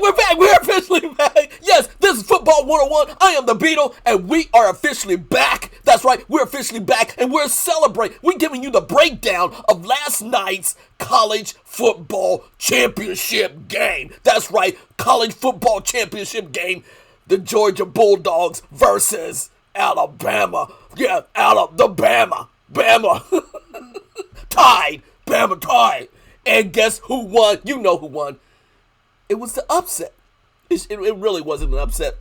we're back. We're officially back. Yes, this is Football 101. I am the Beetle, and we are officially back. That's right, we're officially back, and we're celebrating. We're giving you the breakdown of last night's college football championship game. That's right, college football championship game. The Georgia Bulldogs versus Alabama. Yeah, Bama. Tied. Bama tied. And guess who won? You know who won. It was the upset. It really wasn't an upset,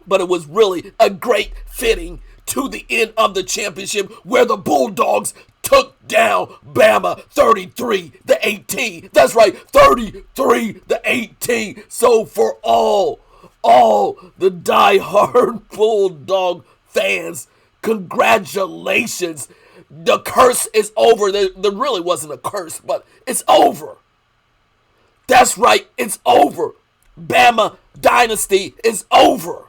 but it was really a great fitting to the end of the championship where the Bulldogs took down Bama 33-18. That's right, 33-18. So for all the diehard Bulldog fans, congratulations. The curse is over. There really wasn't a curse, but it's over. That's right, it's over. Bama dynasty is over.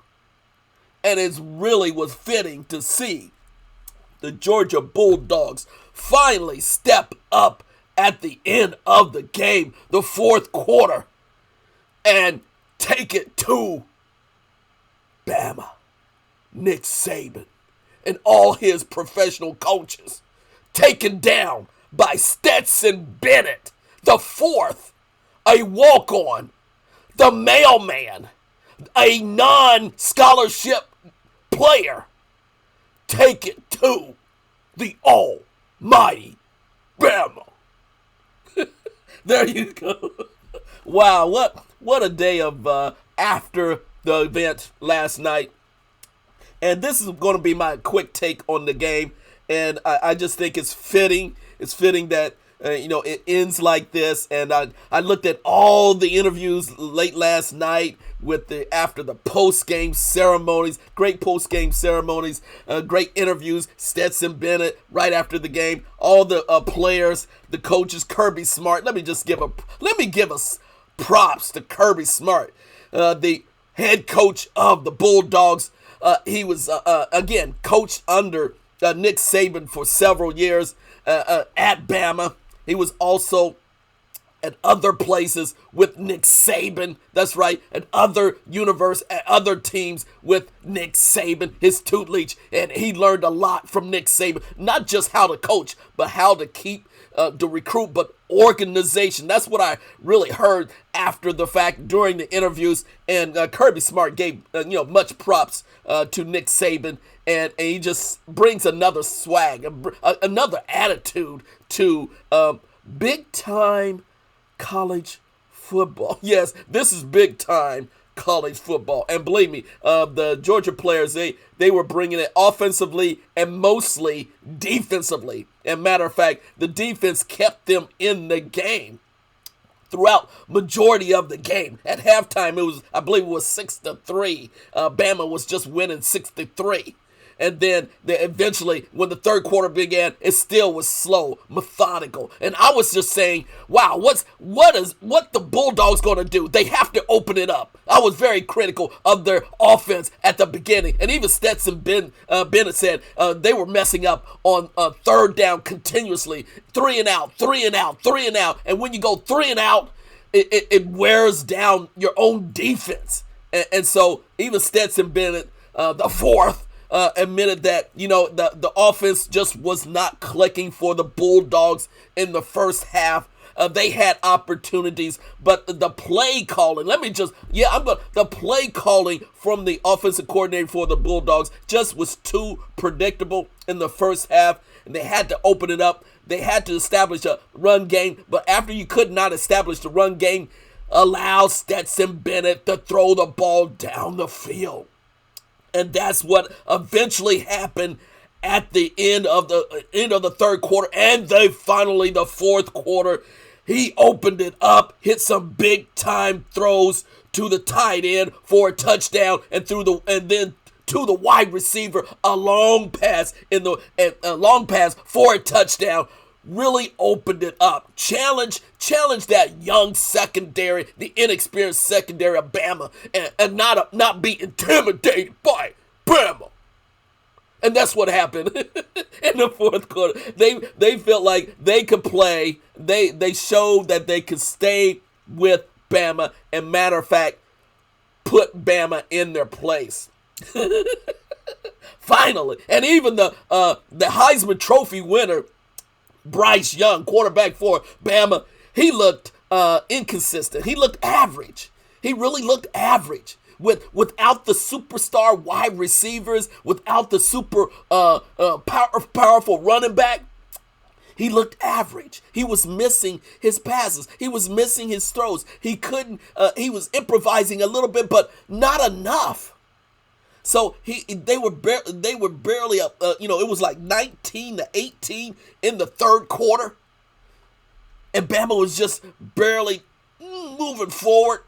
And it really was fitting to see the Georgia Bulldogs finally step up at the end of the game, the fourth quarter, and take it to Bama, Nick Saban, and all his professional coaches, taken down by Stetson Bennett IV, a walk-on, the mailman, a non-scholarship player. Take it to the almighty Bama. There you go. Wow, what a day of after the event last night. And this is going to be my quick take on the game. And I just think it's fitting. It's fitting that it ends like this. And I looked at all the interviews late last night after the post-game ceremonies, great post-game ceremonies, great interviews. Stetson Bennett right after the game, all the players, the coaches, Kirby Smart. Let me give us props to Kirby Smart, the head coach of the Bulldogs. He was again coached under Nick Saban for several years at Bama. He was also at other places with Nick Saban. That's right, at other teams with Nick Saban, his tutelage. And he learned a lot from Nick Saban, not just how to coach, but how to keep the recruit, but organization. That's what I really heard after the fact during the interviews. And Kirby Smart gave much props to Nick Saban, and he just brings another swag, another attitude to big time college football. Yes, this is big time college football, and believe me, the Georgia players, they were bringing it offensively and mostly defensively. And matter of fact, the defense kept them in the game throughout majority of the game. At halftime, I believe it was 6-3. Bama was just winning 6-3. And then eventually, when the third quarter began, it still was slow, methodical. And I was just saying, wow, what the Bulldogs going to do? They have to open it up. I was very critical of their offense at the beginning. And even Stetson Bennett said they were messing up on third down continuously. 3 and out, 3 and out, 3 and out. And when you go 3 and out, it wears down your own defense. And so even Stetson Bennett, the fourth, admitted that the offense just was not clicking for the Bulldogs in the first half. They had opportunities, but the play calling, the play calling from the offensive coordinator for the Bulldogs just was too predictable in the first half, and they had to open it up. They had to establish a run game, but after you could not establish the run game, allow Stetson Bennett to throw the ball down the field. And that's what eventually happened at the end of the third quarter, and the fourth quarter, he opened it up, hit some big time throws to the tight end for a touchdown, and then to the wide receiver, a long pass for a touchdown. Really opened it up. Challenge that young secondary, the inexperienced secondary of Bama, and not be intimidated by Bama. And that's what happened in the fourth quarter. They felt like they could play. They showed that they could stay with Bama. And matter of fact, put Bama in their place. Finally. And even the Heisman Trophy winner, Bryce Young, quarterback for Bama, he looked inconsistent. He looked average. He really looked average. Without the superstar wide receivers, without the super powerful running back, he looked average. He was missing his passes. He was missing his throws. He couldn't. He was improvising a little bit, but not enough. So they were barely up. It was like 19-18 in the third quarter, and Bama was just barely moving forward.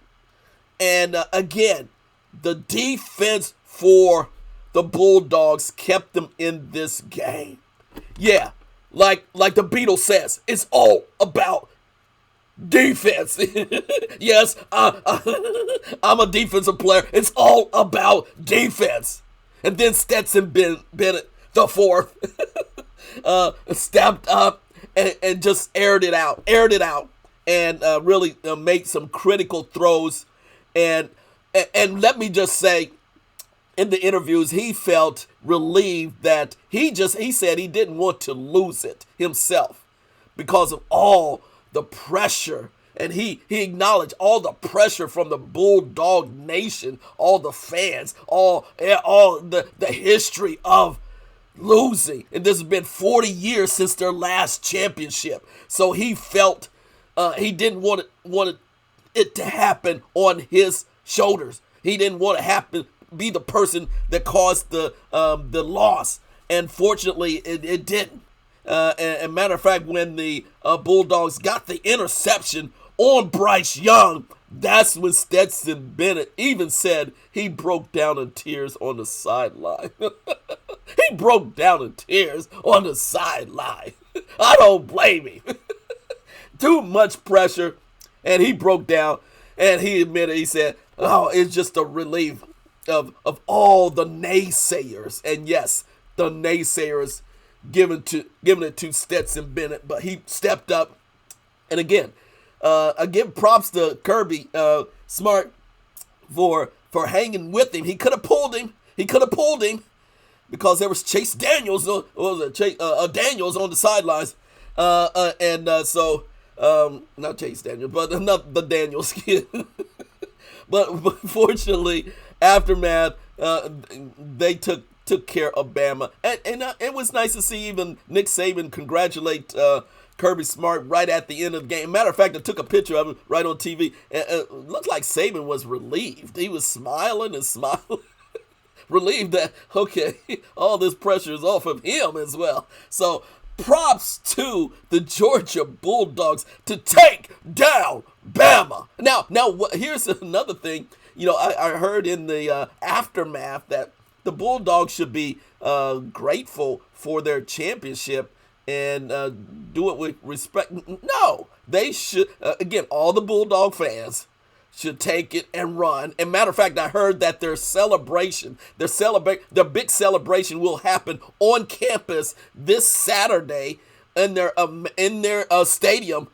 And again, the defense for the Bulldogs kept them in this game. Yeah, like the Beatles says, it's all about defense. Yes, I'm a defensive player. It's all about defense. And then Stetson Bennett IV stepped up and just aired it out, and really made some critical throws. And let me just say, in the interviews, he felt relieved that he said he didn't want to lose it himself because of all the pressure. And he acknowledged all the pressure from the Bulldog Nation, all the fans, all the history of losing. And this has been 40 years since their last championship. So he felt he didn't want it to happen on his shoulders. He didn't want to be the person that caused the loss. And fortunately, it didn't. And matter of fact, when the Bulldogs got the interception on Bryce Young, that's when Stetson Bennett even said he broke down in tears on the sideline. He broke down in tears on the sideline. I don't blame him. Too much pressure, and he broke down, and he admitted, he said, oh, it's just a relief of all the naysayers. And yes, the naysayers giving it to Stetson Bennett, but he stepped up. And again, I give props to Kirby Smart for hanging with him. He could have pulled him. Because there was Chase Daniels. Daniels on the sidelines, so not Chase Daniels, but not the Daniels kid. But fortunately, aftermath, they took care of Bama, and it was nice to see even Nick Saban congratulate Kirby Smart right at the end of the game. Matter of fact, I took a picture of him right on TV. It looked like Saban was relieved. He was smiling, relieved that, okay, all this pressure is off of him as well. So props to the Georgia Bulldogs to take down Bama. Now, here's another thing. I heard in the aftermath that the Bulldogs should be grateful for their championship and do it with respect. No, they should. Again, all the Bulldog fans should take it and run. And matter of fact, I heard that their big celebration will happen on campus this Saturday in their stadium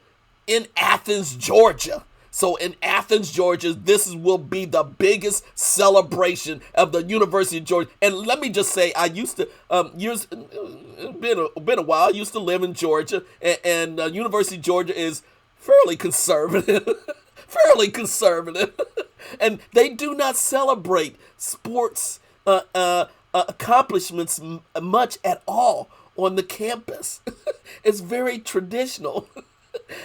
in Athens, Georgia. So in Athens, Georgia, will be the biggest celebration of the University of Georgia. And let me just say, I used to it's been a while. I used to live in Georgia, and University of Georgia is fairly conservative. And they do not celebrate sports accomplishments much at all on the campus. It's very traditional.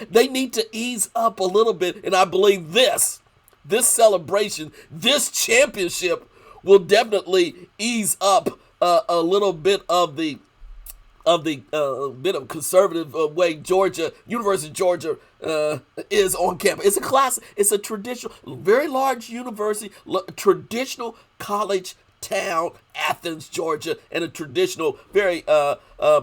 They need to ease up a little bit, and I believe this celebration, this championship will definitely ease up a little bit of the bit of conservative way University of Georgia is on campus. It's a class. It's a traditional, very large university, traditional college town, Athens, Georgia, and a traditional, very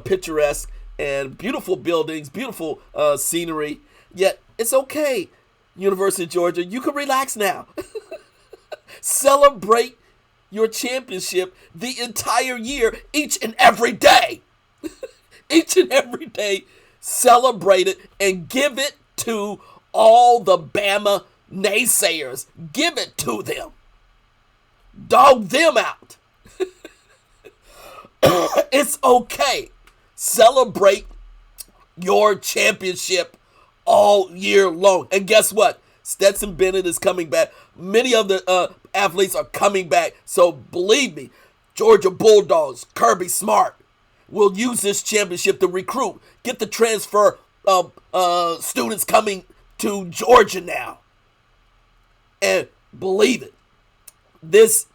picturesque and beautiful buildings, beautiful scenery. Yet it's okay, University of Georgia. You can relax now. Celebrate your championship the entire year, each and every day. Each and every day, celebrate it and give it to all the Bama naysayers. Give it to them. Dog them out. It's okay. Celebrate your championship all year long. And guess what? Stetson Bennett is coming back. Many of the athletes are coming back. So believe me, Georgia Bulldogs, Kirby Smart will use this championship to recruit. Get the transfer students coming to Georgia now. And believe it, this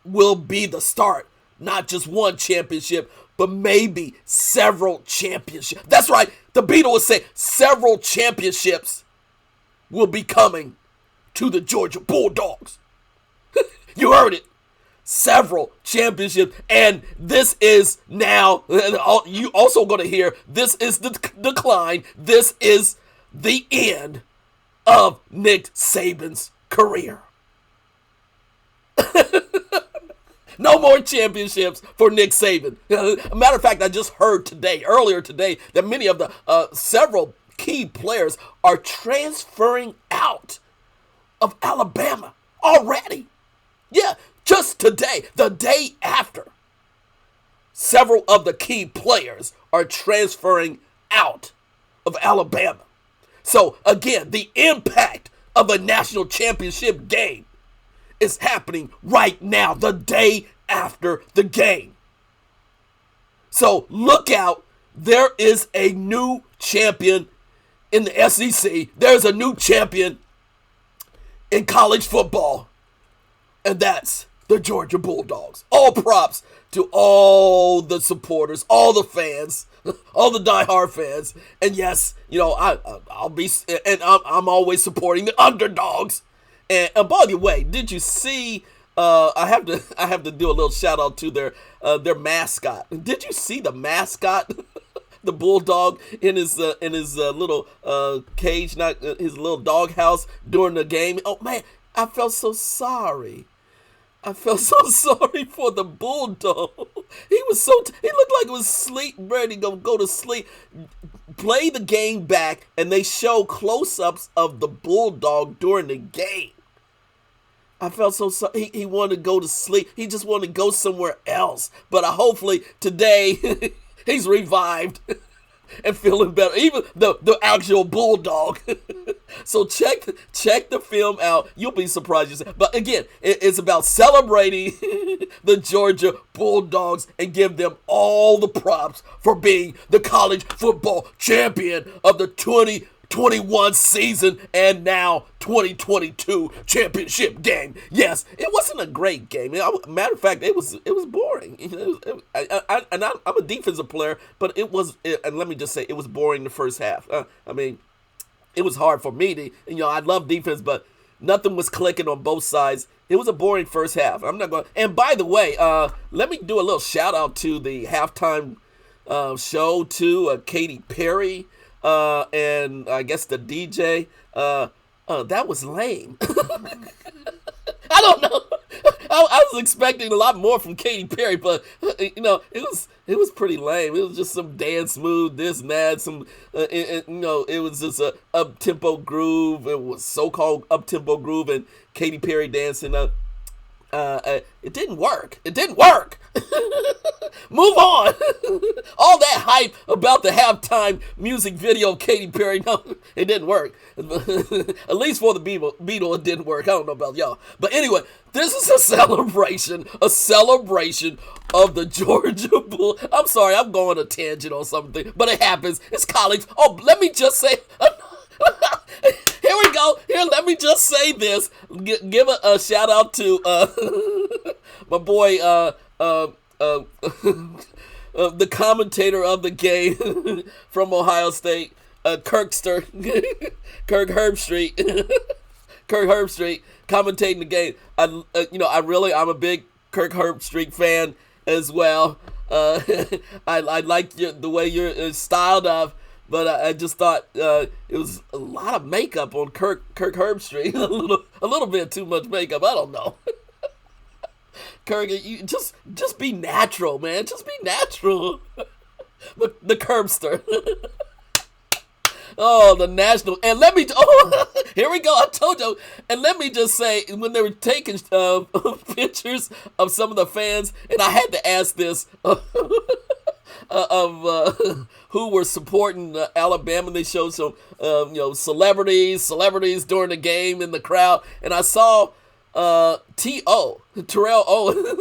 will be the start. Not just one championship, but maybe several championships. That's right. The Beetle would say several championships will be coming to the Georgia Bulldogs. You heard it. Several championships. And this is now, you also going to hear, this is the decline. This is the end of Nick Saban's career. No more championships for Nick Saban. A matter of fact, I just heard earlier today, that many of the several key players are transferring out of Alabama already. Yeah, just today, the day after. Several of the key players are transferring out of Alabama. So again, the impact of a national championship game is happening right now, the day after the game. So look out. There is a new champion in the SEC. There's a new champion in college football. And that's the Georgia Bulldogs. All props to all the supporters, all the fans, all the diehard fans. And yes, you know, I'm always supporting the underdogs. And by the way, did you see? I have to do a little shout out to their mascot. Did you see the mascot, the bulldog in his little cage, not his little doghouse during the game? Oh man, I felt so sorry. I felt so sorry for the bulldog. He was he looked like he was sleep ready to go to sleep. Play the game back, and they show close-ups of the bulldog during the game. I felt so sorry. He wanted to go to sleep. He just wanted to go somewhere else. But hopefully today he's revived and feeling better. Even the actual bulldog. So check the film out. You'll be surprised yourself. But again, it's about celebrating the Georgia Bulldogs and give them all the props for being the college football champion of the 2021 season and now 2022 championship game. Yes, it wasn't a great game. Matter of fact, it was boring. I'm a defensive player, but and let me just say, it was boring the first half. I mean, it was hard for me to, I love defense, but nothing was clicking on both sides. It was a boring first half. I'm not going. And by the way, let me do a little shout out to the halftime show to Katy Perry. And I guess the DJ, that was lame. I don't know. I was expecting a lot more from Katy Perry, but it was pretty lame. It was just some dance move, this and that. It was just a up tempo groove. It was so-called up tempo groove, and Katy Perry dancing. It didn't work. Move on. All that hype about the halftime music video of Katy Perry, no, it didn't work. At least for the Beatle, it didn't work. I don't know about y'all. But anyway, this is a celebration of the Georgia Bull. I'm sorry, I'm going a tangent on something, but it happens. It's college. Oh, let me just say... Here we go. Let me just say this. Give a shout out to my boy, the commentator of the game from Ohio State, Kirk Herbstreit, commentating the game. I'm a big Kirk Herbstreit fan as well. I like the way you're styled up. But I just thought it was a lot of makeup on Kirk Herbstreit. a little bit too much makeup. I don't know. Kirk, you just be natural, man. Just be natural. The Curbster. Oh, the national. And let me, here we go. I told you. And let me just say, when they were taking pictures of some of the fans, and I had to ask this of who were supporting Alabama. They showed some, celebrities during the game in the crowd. And I saw T.O., Terrell Owens.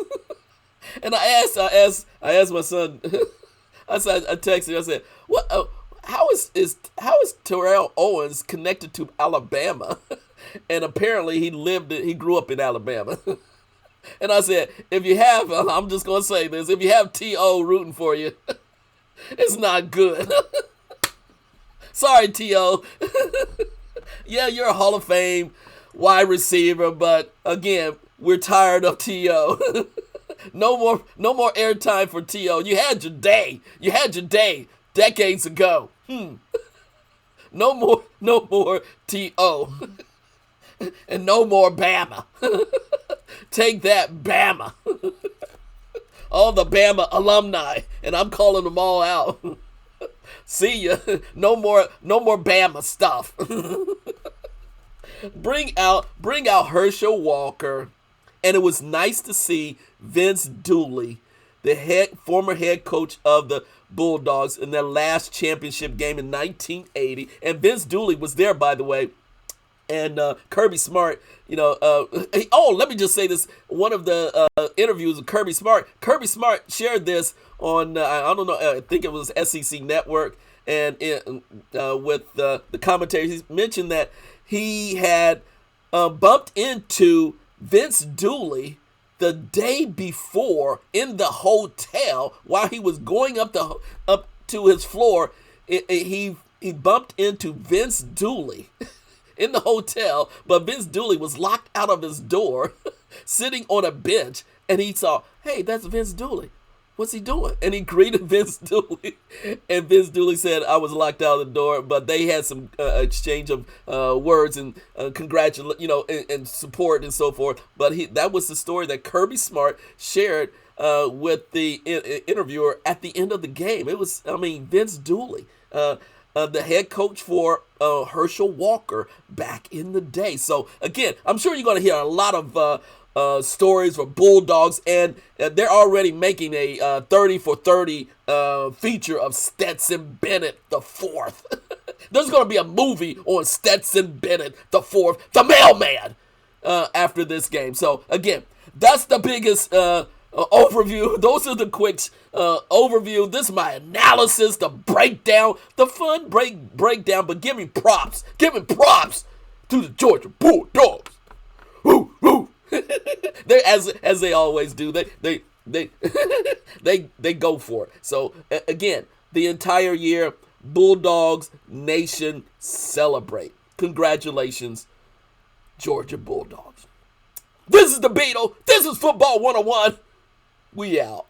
And I asked my son, I texted him, I said, what, how is Terrell Owens connected to Alabama? And apparently he grew up in Alabama. And I said, if you have, I'm just going to say this, if you have T.O. rooting for you, it's not good. Sorry, T.O. Yeah, you're a Hall of Fame wide receiver, but again, we're tired of T.O. No more airtime for T.O. You had your day decades ago. No more T.O. And no more Bama. Take that, Bama. All the Bama alumni, and I'm calling them all out. See ya. No more Bama stuff. Bring out Herschel Walker, and it was nice to see Vince Dooley, the former head coach of the Bulldogs, in their last championship game in 1980. And Vince Dooley was there, by the way. And Kirby Smart, let me just say this. One of the interviews with Kirby Smart shared this on, I think it was SEC Network, and with the commentators, he mentioned that he had bumped into Vince Dooley the day before in the hotel while he was going up to his floor. He bumped into Vince Dooley in the hotel, but Vince Dooley was locked out of his door, sitting on a bench, and he saw, hey, that's Vince Dooley. What's he doing? And he greeted Vince Dooley, and Vince Dooley said, I was locked out of the door, but they had some exchange of words and and support and so forth. But that was the story that Kirby Smart shared with the interviewer at the end of the game. It was, Vince Dooley, the head coach for Herschel Walker back in the day. So again, I'm sure you're going to hear a lot of stories for Bulldogs, and they're already making a 30 for 30 feature of Stetson Bennett IV. There's going to be a movie on Stetson Bennett IV, the mailman, after this game. So again, that's the biggest overview. Those are the quick overview. This is my analysis, the breakdown, the fun breakdown. But give me props to the Georgia Bulldogs. Woo, woo. They as they always do. They go for it. So again, the entire year, Bulldogs Nation celebrate. Congratulations, Georgia Bulldogs. This is the Beetle. This is Football 101. We out.